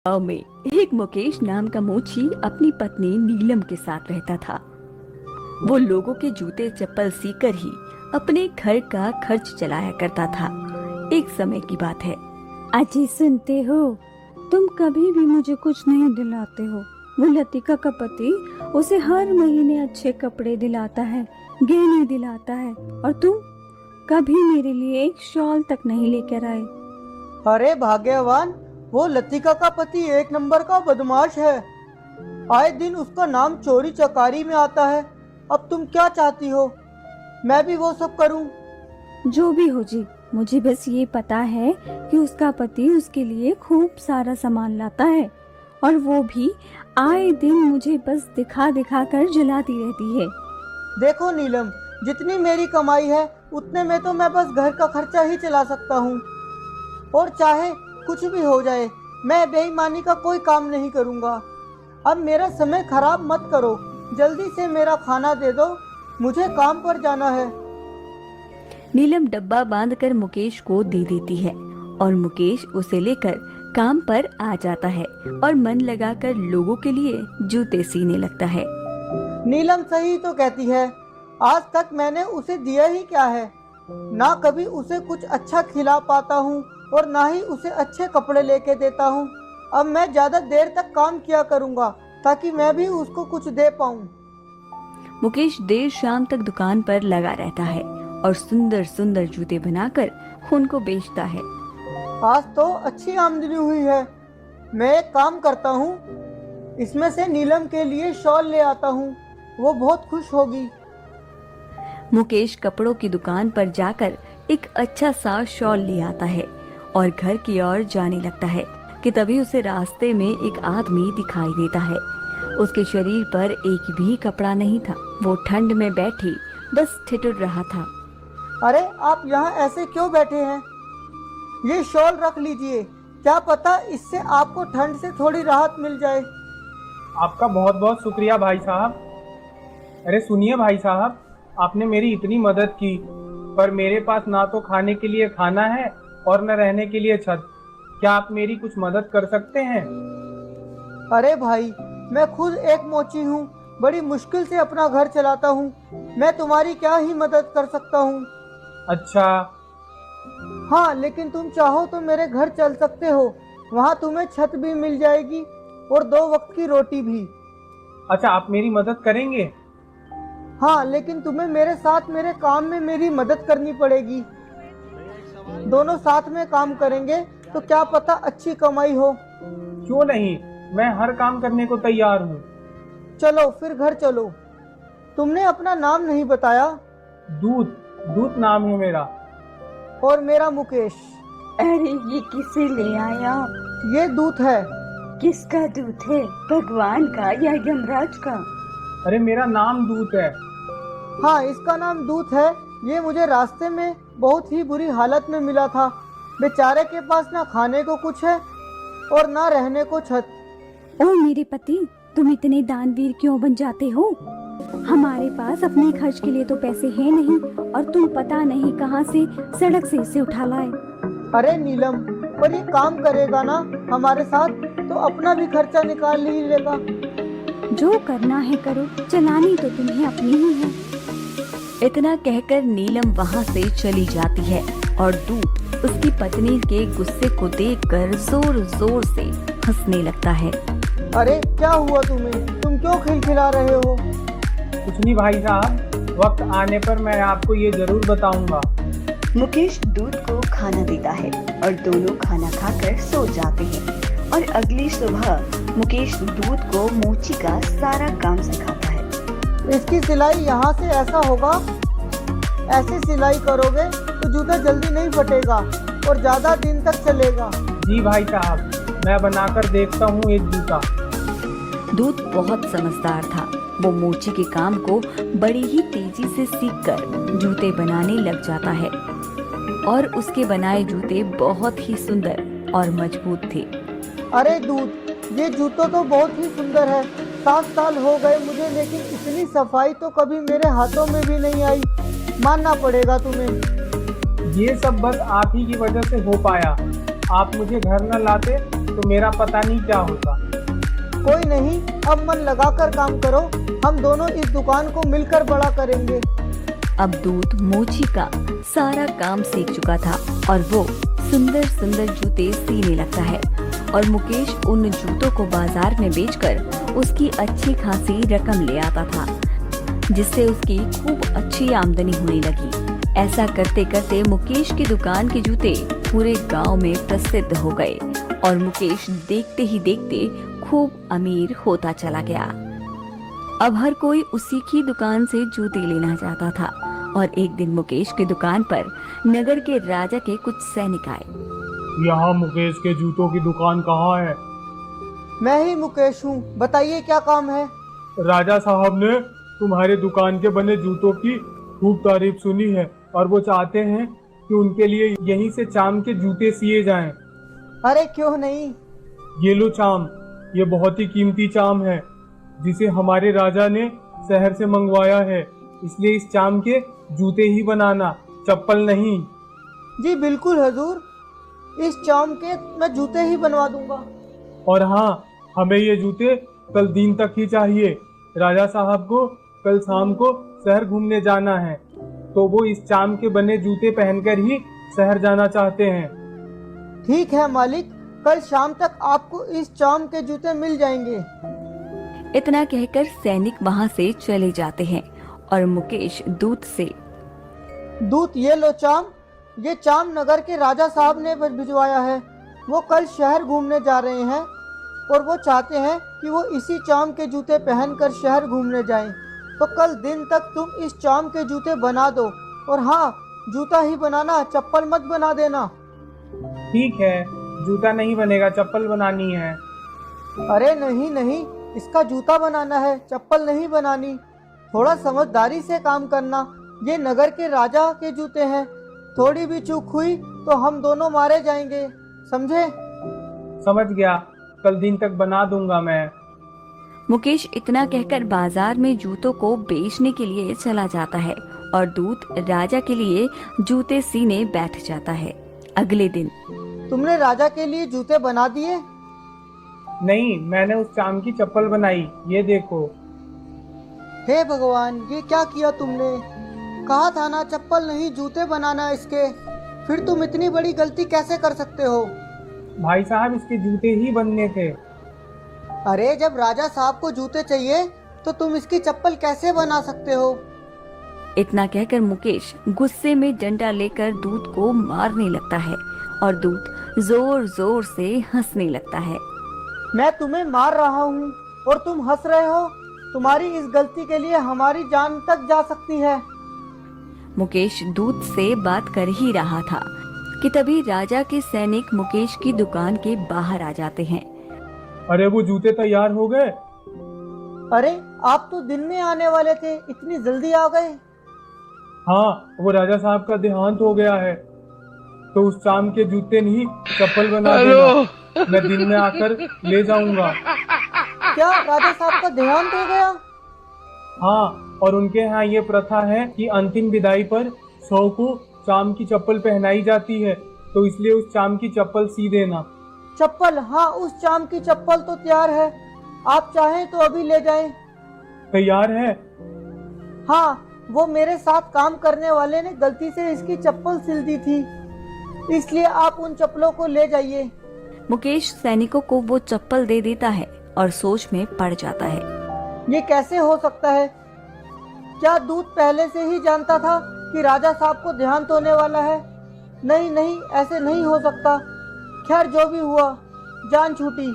गांव में एक मुकेश नाम का मोची अपनी पत्नी नीलम के साथ रहता था। वो लोगों के जूते चप्पल सीकर ही अपने घर का खर्च चलाया करता था। एक समय की बात है। अजी सुनते हो, तुम कभी भी मुझे कुछ नहीं दिलाते हो। वो लतिका का पति उसे हर महीने अच्छे कपड़े दिलाता है, गहने दिलाता है, और तुम कभी मेरे लिए एक शॉल तक नहीं लेकर आए। अरे भाग्यवान, वो लतिका का पति एक नंबर का बदमाश है। आए दिन उसका नाम चोरी चकारी में आता है। अब तुम क्या चाहती हो, मैं भी वो सब करूं? जो भी हो जी, मुझे बस ये पता है कि उसका पति उसके लिए खूब सारा सामान लाता है, और वो भी आए दिन मुझे बस दिखा दिखा कर जलाती रहती है। देखो नीलम, जितनी मेरी कमाई है उतने में तो मैं बस घर का खर्चा ही चला सकता हूँ। और चाहे कुछ भी हो जाए, मैं बेईमानी का कोई काम नहीं करूँगा। अब मेरा समय खराब मत करो, जल्दी से मेरा खाना दे दो, मुझे काम पर जाना है। नीलम डब्बा बांधकर मुकेश को दे देती है और मुकेश उसे लेकर काम पर आ जाता है और मन लगाकर लोगों के लिए जूते सीने लगता है। नीलम सही तो कहती है। आज तक मैंने उसे दिया ही क्या है? ना कभी उसे कुछ अच्छा खिला पाता हूँ और ना ही उसे अच्छे कपड़े लेके देता हूँ। अब मैं ज़्यादा देर तक काम किया करूँगा ताकि मैं भी उसको कुछ दे पाऊँ। मुकेश देर शाम तक दुकान पर लगा रहता है और सुंदर सुंदर जूते बनाकर उनको बेचता है। आज तो अच्छी आमदनी हुई है। मैं एक काम करता हूँ, इसमें से नीलम के लिए शॉल ले आता हूँ, वो बहुत खुश होगी। मुकेश कपड़ों की दुकान पर जाकर एक अच्छा सा शॉल ले आता है और घर की ओर जाने लगता है कि तभी उसे रास्ते में एक आदमी दिखाई देता है। उसके शरीर पर एक भी कपड़ा नहीं था। वो ठंड में बैठी बस ठिठुर रहा था। अरे आप यहाँ ऐसे क्यों बैठे हैं? ये शॉल रख लीजिए, क्या पता इससे आपको ठंड से थोड़ी राहत मिल जाए। आपका बहुत बहुत शुक्रिया भाई साहब। अरे सुनिए भाई साहब, आपने मेरी इतनी मदद की, पर मेरे पास ना तो खाने के लिए खाना है और न रहने के लिए छत। क्या आप मेरी कुछ मदद कर सकते हैं? अरे भाई, मैं खुद एक मोची हूँ, बड़ी मुश्किल से अपना घर चलाता हूँ। मैं तुम्हारी क्या ही मदद कर सकता हूँ। अच्छा। हाँ, लेकिन तुम चाहो तो मेरे घर चल सकते हो। वहाँ तुम्हें छत भी मिल जाएगी और 2 वक्त की रोटी भी। अच्छा, आप मेरी मदद करेंगे? हाँ, लेकिन तुम्हें मेरे साथ मेरे काम में मेरी मदद करनी पड़ेगी। दोनों साथ में काम करेंगे तो क्या पता अच्छी कमाई हो। क्यों नहीं, मैं हर काम करने को तैयार हूँ। चलो फिर घर चलो। तुमने अपना नाम नहीं बताया। दूत दूत नाम है मेरा। और मेरा मुकेश। अरे ये किसे ले आया? ये दूत है। किसका दूत है, भगवान का या यमराज का? अरे मेरा नाम दूत है। हाँ, इसका नाम दूत है। ये मुझे रास्ते में बहुत ही बुरी हालत में मिला था। बेचारे के पास ना खाने को कुछ है और ना रहने को छत। ओ मेरे पति, तुम इतने दानवीर क्यों बन जाते हो? हमारे पास अपने खर्च के लिए तो पैसे हैं नहीं, और तुम पता नहीं कहां से सड़क से इसे उठा लाए। अरे नीलम, पर ये काम करेगा ना हमारे साथ तो अपना भी खर्चा निकाल ही लेगा। जो करना है करो, चलानी तो तुम्हें अपनी ही है। इतना कहकर नीलम वहाँ से चली जाती है और दूत उसकी पत्नी के गुस्से को देखकर जोर जोर से हंसने लगता है। अरे क्या हुआ तुम्हें? तुम क्यों खिलखिला रहे हो? कुछ नहीं भाई साहब, वक्त आने पर मैं आपको ये जरूर बताऊंगा। मुकेश दूत को खाना देता है और दोनों खाना खाकर सो जाते हैं। और अगली सुबह मुकेश दूत को मोची का सारा काम सिखाता है। इसकी सिलाई यहाँ से ऐसा होगा, ऐसे सिलाई करोगे तो जूता जल्दी नहीं फटेगा और ज़्यादा दिन तक चलेगा। जी भाई साहब, मैं बनाकर देखता हूँ एक जूता। दूत बहुत समझदार था। वो मोची के काम को बड़ी ही तेजी से सीखकर जूते बनाने लग जाता है और उसके बनाए जूते बहुत ही सुंदर और मजबूत थे। अरे दूत, ये जूता तो बहुत ही सुंदर है। 7 साल हो गए मुझे, लेकिन इतनी सफाई तो कभी मेरे हाथों में भी नहीं आई। मानना पड़ेगा तुम्हें। ये सब बस आप ही की वजह से हो पाया। आप मुझे घर न लाते तो मेरा पता नहीं क्या होता। कोई नहीं, अब मन लगाकर काम करो, हम दोनों इस दुकान को मिलकर बड़ा करेंगे। अब दूत मोची का सारा काम सीख चुका था और वो सुंदर सुंदर जूते सीने लगता है और मुकेश उन जूतों को बाजार में बेचकर उसकी अच्छी खासी रकम ले आता था, जिससे उसकी खूब अच्छी आमदनी होने लगी। ऐसा करते करते मुकेश की दुकान के जूते पूरे गांव में प्रसिद्ध हो गए और मुकेश देखते ही देखते खूब अमीर होता चला गया। अब हर कोई उसी की दुकान से जूते लेना चाहता था और एक दिन मुकेश की दुकान पर नगर के राजा के कुछ सैनिक आए। यहाँ मुकेश के जूतों की दुकान कहाँ है? मैं ही मुकेश हूँ, बताइए क्या काम है। राजा साहब ने तुम्हारे दुकान के बने जूतों की खूब तारीफ सुनी है और वो चाहते हैं कि उनके लिए यहीं से चाम के जूते सिए जाएं। अरे क्यों नहीं। ये लो चाम, ये बहुत ही कीमती चाम है जिसे हमारे राजा ने शहर से मंगवाया है, इसलिए इस चाम के जूते ही बनाना, चप्पल नहीं। जी बिल्कुल हजूर, इस चाम के मैं जूते ही बनवा दूंगा। और हाँ, हमें ये जूते कल दिन तक ही चाहिए। राजा साहब को कल शाम को शहर घूमने जाना है, तो वो इस चाम के बने जूते पहनकर ही शहर जाना चाहते हैं। ठीक है मालिक, कल शाम तक आपको इस चाम के जूते मिल जाएंगे। इतना कहकर सैनिक वहां से चले जाते हैं और मुकेश दूत से, दूत ये लो चाम, ये चाम नगर के राजा साहब ने भिजवाया है। वो कल शहर घूमने जा रहे हैं और वो चाहते हैं कि वो इसी चाम के जूते पहनकर शहर घूमने जाएं। तो कल दिन तक तुम इस चाम के जूते बना दो, और हाँ, जूता ही बनाना, चप्पल मत बना देना। ठीक है, जूता नहीं बनेगा, चप्पल बनानी है। अरे नहीं नहीं, इसका जूता बनाना है, चप्पल नहीं बनानी। थोड़ा समझदारी से काम करना, ये नगर के राजा के जूते हैं, थोड़ी भी चूक हुई तो हम दोनों मारे जाएंगे, समझे? समझ गया, कल दिन तक बना दूंगा मैं। मुकेश इतना कहकर बाजार में जूतों को बेचने के लिए चला जाता है और दूत राजा के लिए जूते सीने बैठ जाता है। अगले दिन, तुमने राजा के लिए जूते बना दिए? नहीं, मैंने उस चाम की चप्पल बनाई, ये देखो। हे भगवान, ये क्या किया तुमने? कहा था ना चप्पल नहीं जूते बनाना इसके, फिर तुम इतनी बड़ी गलती कैसे कर सकते हो? भाई साहब, इसके जूते ही बनने थे। अरे जब राजा साहब को जूते चाहिए तो तुम इसकी चप्पल कैसे बना सकते हो? इतना कहकर मुकेश गुस्से में डंडा लेकर दूत को मारने लगता है और दूत जोर जोर से हंसने लगता है। मैं तुम्हें मार रहा हूँ और तुम हंस रहे हो? तुम्हारी इस गलती के लिए हमारी जान तक जा सकती है। मुकेश दूत से बात कर ही रहा था कि तभी राजा के सैनिक मुकेश की दुकान के बाहर आ जाते हैं। अरे वो जूते तैयार हो गए? अरे आप तो दिन में आने वाले थे, इतनी जल्दी आ गए? हाँ, वो राजा साहब का देहांत हो गया है, तो उस चाम के जूते नहीं चप्पल बना देना, मैं दिन में आकर ले जाऊंगा। क्या राजा साहब का देहांत हो गया? हाँ, और उनके यहाँ ये प्रथा है कि अंतिम विदाई पर 100 को चाम की चप्पल पहनाई जाती है, तो इसलिए उस चाम की चप्पल सी देना। चप्पल? हाँ, उस चाम की चप्पल तो तैयार है, आप चाहें तो अभी ले जाएं। तैयार है? हाँ, वो मेरे साथ काम करने वाले ने गलती से इसकी चप्पल सिल दी थी, इसलिए आप उन चप्पलों को ले जाइए। मुकेश सैनिकों को वो चप्पल दे देता है और सोच में पड़ जाता है। ये कैसे हो सकता है? क्या दूत पहले से ही जानता था कि राजा साहब को देहांत होने वाला है? नहीं नहीं, ऐसे नहीं हो सकता। खैर जो भी हुआ, जान छूटी।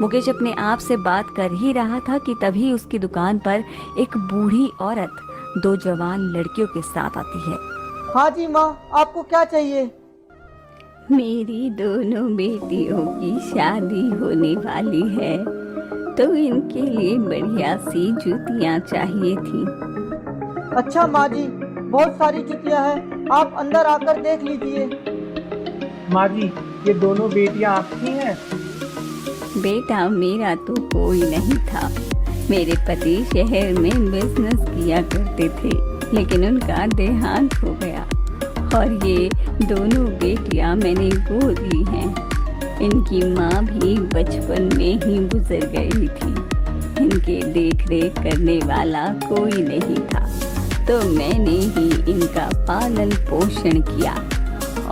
मुकेश अपने आप से बात कर ही रहा था कि तभी उसकी दुकान पर एक बूढ़ी औरत 2 जवान लड़कियों के साथ आती है। हाँ जी माँ, आपको क्या चाहिए? मेरी दोनों बेटियों की शादी होने वाली है, तो इनके लिए बढ़िया सी जूतियाँ चाहिए थी। अच्छा माँ जी, बहुत सारी जुतियाँ हैं, आप अंदर आकर देख लीजिए। माँ जी, ये दोनों बेटियाँ आपकी हैं? बेटा मेरा तो कोई नहीं था, मेरे पति शहर में बिजनेस किया करते थे, लेकिन उनका देहांत हो गया और ये दोनों बेटियां मैंने गोद ली हैं। इनकी माँ भी बचपन में ही गुजर गई थी। इनके देख रेख करने वाला कोई नहीं था, तो मैंने ही इनका पालन पोषण किया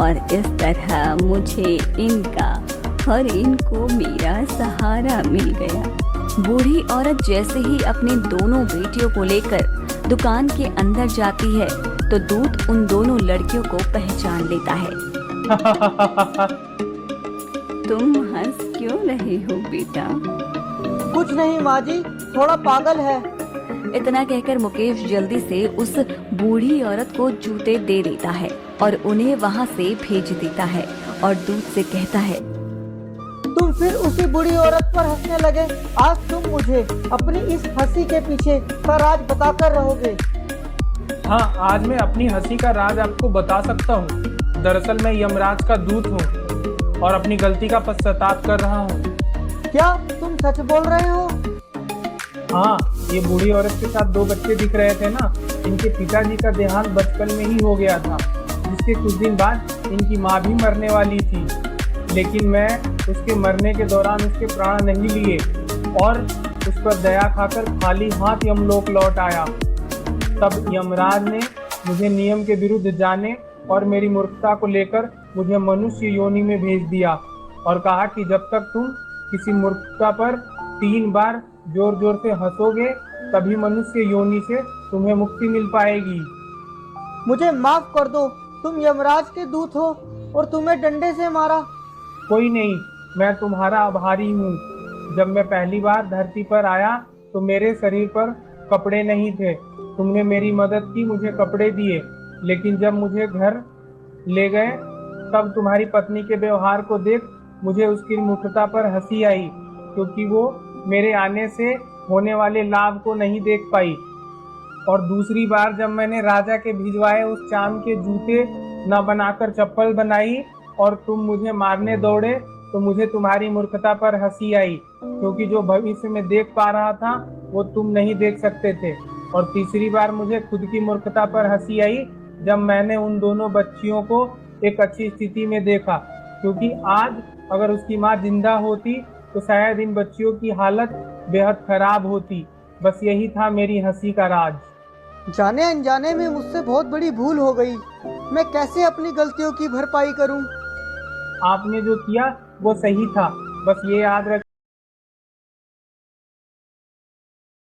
और इस तरह मुझे इनका और इनको मेरा सहारा मिल गया। बूढ़ी औरत जैसे ही अपने दोनों बेटियों को लेकर दुकान के अंदर जाती है तो दूत उन दोनों लड़कियों को पहचान लेता है। तुम हंस क्यों रहे हो बेटा? कुछ नहीं माँ जी, थोड़ा पागल है। इतना कहकर मुकेश जल्दी से उस बूढ़ी औरत को जूते दे देता है और उन्हें वहाँ से भेज देता है और दूत से कहता है, तुम फिर उसी बूढ़ी औरत पर हंसने लगे। आज तुम मुझे अपनी इस हंसी के पीछे का राज बताकर रहोगे। हाँ, आज मैं अपनी हंसी का राज आपको बता सकता हूँ। दरअसल मैं यमराज का दूत हूँ और अपनी गलती का पश्चाताप कर रहा हूँ। क्या तुम सच बोल रहे हो? हाँ, ये बूढ़ी औरत के साथ दो बच्चे दिख रहे थे ना, इनके पिताजी का देहांत बचपन में ही हो गया था, जिसके कुछ दिन बाद इनकी माँ भी मरने वाली थी। लेकिन मैं उसके मरने के दौरान उसके प्राण नहीं लिए और उस पर दया खाकर खाली हाथ यमलोक लौट आया। तब यमराज ने मुझे नियम के विरुद्ध जाने और मेरी मूर्खता को लेकर मुझे मनुष्य योनि में भेज दिया और कहा कि जब तक तुम किसी मूर्खता पर 3 बार जोर जोर से हंसोगे तभी मनुष्य योनि से तुम्हें मुक्ति मिल पाएगी। मुझे माफ कर दो, तुम यमराज के दूत हो और तुम्हें डंडे से मारा। कोई नहीं, मैं तुम्हारा आभारी हूँ। जब मैं पहली बार धरती पर आया तो मेरे शरीर पर कपड़े नहीं थे। तुमने मेरी मदद की, मुझे कपड़े दिए। लेकिन जब मुझे घर ले गए तब तुम्हारी पत्नी के व्यवहार को देख मुझे उसकी मूर्खता पर हंसी आई, क्योंकि वो मेरे आने से होने वाले लाभ को नहीं देख पाई। और दूसरी बार जब मैंने राजा के भिजवाए उस चांद के जूते न बनाकर चप्पल बनाई और तुम मुझे मारने दौड़े तो मुझे तुम्हारी मूर्खता पर हंसी आई, क्योंकि जो भविष्य में देख पा रहा था वो तुम नहीं देख सकते थे। और तीसरी बार मुझे खुद की मूर्खता पर हंसी आई जब मैंने उन दोनों बच्चियों को एक अच्छी स्थिति में देखा, क्योंकि आज अगर उसकी माँ जिंदा होती तो शायद इन बच्चियों की हालत बेहद खराब होती। बस यही था मेरी हंसी का राज। जाने अनजाने में मुझसे बहुत बड़ी भूल हो गई। मैं कैसे अपनी गलतियों की भरपाई करूं? आपने जो किया वो सही था, बस ये याद रख